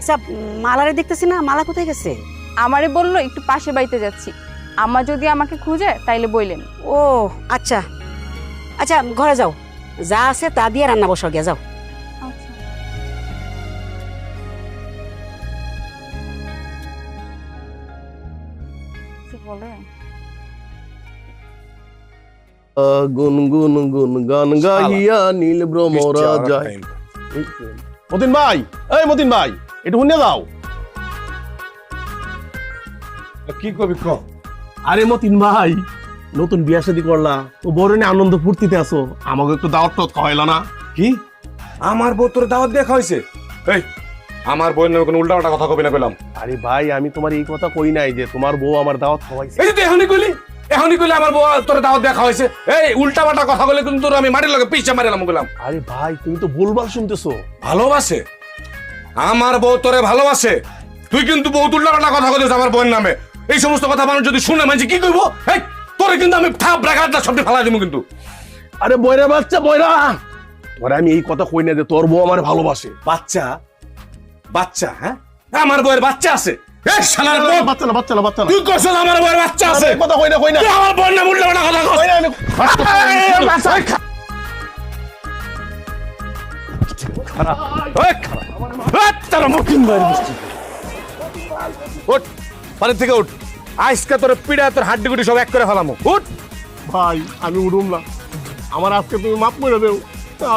আচ্ছা মালারে দেখতেছি না, মালা কোথায় গেছে? আমারে বললো একটু পাশে বাড়িতে যাচ্ছি, আম্মা যদি আমাকে খুঁজে তাইলে বললেন। ও আচ্ছা আচ্ছা, ঘরে যাও, যা আছে তা দিয়ে রান্না বসাও গিয়া, যাও। বলে গুন গুন গুন গান গাইয়া নীল ভ্রমরা যায়। মতিন ভাই, এই মতিন ভাই, একটু শুনে দাও। কি কবি ক? আরে মতিন ভাই, নতুন বিয়া শাদী করলা, ও বড় নিয়ে আনন্দ ফুর্তিতে আছো, আমাকে একটু দাওয়াত টাওয়াত খাওয়াইলা না? কি আমার বউ তোর দাওয়াত দেখা হয়েছে? এই আমার বউয়ের নামে কোনো উল্টাপাল্টা কথা কবি না কইলাম। আরে ভাই, আমি তোমার এই কথা কই নাই যে তোমার বউ আমার দাওয়াত খাওয়াইছে। এই যে তুই এখনই কইলি আমার বউ তোর দাওয়াত দেখা হয়েছে। এই উল্টাপাল্টা কথা বলে কিন্তু তোর আমি মাটির লগে পিছা মারিলাম কইলাম। আরে ভাই, তুমি তো ভুলভাল শুনতেছো। ভালোবাসে আমার বউ তোরে ভালোবাসে, তুই কিন্তু বহুত উল্টাপাল্টা কথা কইছিস আমার বউয়ের নামে। এই সমস্ত কথা মানুষ যদি শুনে মানে কি কইব? এই তোরে কিন্তু আমি থাপ রাখাটা সবটি ফালাই দেবো কিন্তু। আরে বয়রা বাচ্চা, বয়রা, তোরে আমি এই কথা কই না যে তোর বউ আমার ভালোবাসে। বাচ্চা বাচ্চা, হ্যাঁ আমার বউয়ের বাচ্চা আছে। এই শালার বউ বাচ্চা না, বাচ্চা না, বাচ্চা না। তুই কইছ আমার বউয়ের বাচ্চা আছে। এই কথা কই না, কই না। তুই আমার বউয়ের নামে উল্টাপাল্টা কথা কইছ। কই না আমি। পানি থেকে উঠ, আজকে তোর পিড়া তোর হাড্ডি গুটি সব এক করে ফেলামো। উঠ ভাই, আমি উঠুম না, আমার আজকে তুমি মাপ করে দেও।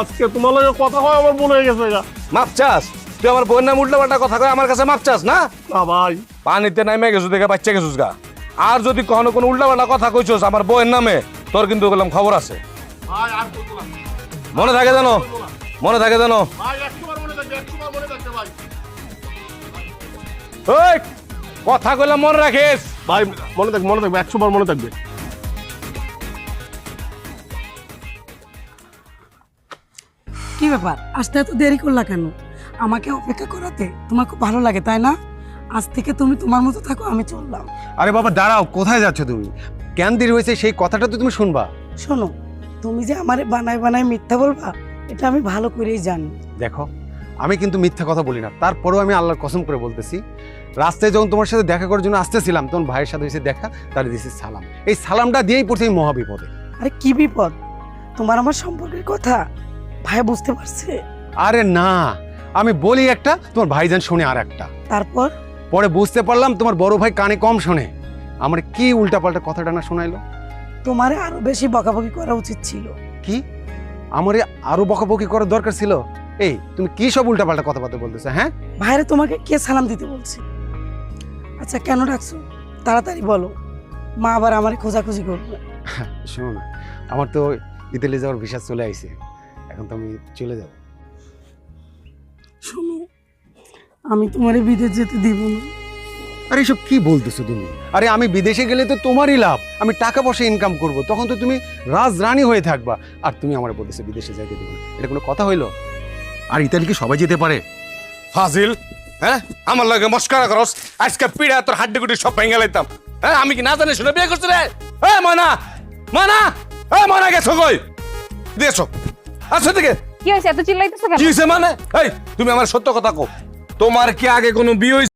আজকে তোমার লগে কথা হয় আমার মনে হয়ে গেছে গা। মাপ চাস? তুই আমার বউয়ের নামে উল্টাপাল্টা কথা কয় আমার কাছে মাপ চাস না? না ভাই, পানিতে নামে গেছো দেখে বাচ্চা গেছিস গা। আর যদি কখনো কোনো উল্টাপাল্টা কথা কইছস আমার বউয়ের নামে, তোর কিন্তু বললাম খবর আছে। ভাই আর বলবো না। মনে থাকে জানো, মনে থাকে জানো। ভাই 100 বার মনে থাকবে, 100 বার মনে থাকবে ভাই। ওই কথা কইলাম মনে রাখিস। ভাই মনে থাকবে, মনে থাকবে, 100 বার মনে থাকবে। কি ব্যাপার, আসতে এত দেরি করলা কেন? আমাকে অপেক্ষা করাতে তোমার খুব ভালো লাগে তাই না? আজ থেকে তুমি তোমার মতো থাকো, আমি চললাম। আরে বাবা দাঁড়াও, কোথায় যাচ্ছ তুমি? কেন দেরি হয়েছে সেই কথাটা তো তুমি শুনবা। শোনো, তুমি যে আমারে বানায় বানায় মিথ্যা বলবা এটা আমি ভালো করেই জানি। দেখো, আমি কিন্তু মিথ্যা কথা বলি না, তারপরেও আমি আল্লাহর কসম করে বলতেছি, রাস্তায় যখন তোমার সাথে দেখা করার জন্য আসতেছিলাম তখন ভাইয়ের সাথে হয়েছে দেখা, তার দিয়েছি সালাম। এই সালামটা দিয়েই পড়ছে এই মহাবিপদে। আরে কি বিপদ? তোমার আমার সম্পর্কের কথা ভাই বুঝতে পারছে? আরে না, আমি বলি একটা, তোমার ভাইজান শুনে আর একটা। তারপর পরে বুঝতে পারলাম তোমার বড় ভাই কানে কম শোনে, আমার কি উল্টাপাল্টা কথাটা না শোনাইলো। তোমারে আরো বেশি বকাবকি করা উচিত ছিল। কি আমারে আরো বকাবকি করার দরকার ছিল? এই তুমি কি সব উল্টাপাল্টা কথাবার্তা বলতেছো? হ্যাঁ ভাইরে তোমাকে কে সালাম দিতে বলছে? আচ্ছা কেন ডাকছো তাড়াতাড়ি বলো, মা আবার আমারে খোঁজাখুঁজি করবে। শোনো না, আমার তো ইতালি যাওয়ার ভিসা চলে আইছে, এখন তো আমি চলে যাব। শোনো, আমি তোমারে বিদেশ যেতে দিব না। আরে এসব কি বলতেছো তুমি? আরে আমি বিদেশে গেলে তো তোমারই লাভ, আমি টাকা পয়সা ইনকাম করব, তখন তো তুমি রাজরানী হয়ে থাকবা, আর তুমি আমার বলতেছো বিদেশে যাইতে দিব না। এটা কোনো কথা হইলো? আর ইতালি কি সবাই যেতে পারে? ফাজিল, হ্যাঁ আমার লাগে মস্কারা করস। আজকে পিড়া তোর হাড্ডি গুটি সব ভেঙে লাইতাম। হ্যাঁ আমি কি না জানি শুনে বিয়ে করছি রে? এ মানা, মানা, এ মানা গেছো কই? দিয়েছো আচ্ছা থেকে কি হয়েছে, এত চিল্লাইতেছো কেন? কি হইছে মানে? এই তুমি আমার সত্য কথা কও, তোমার কি আগে কোনো বিয়ে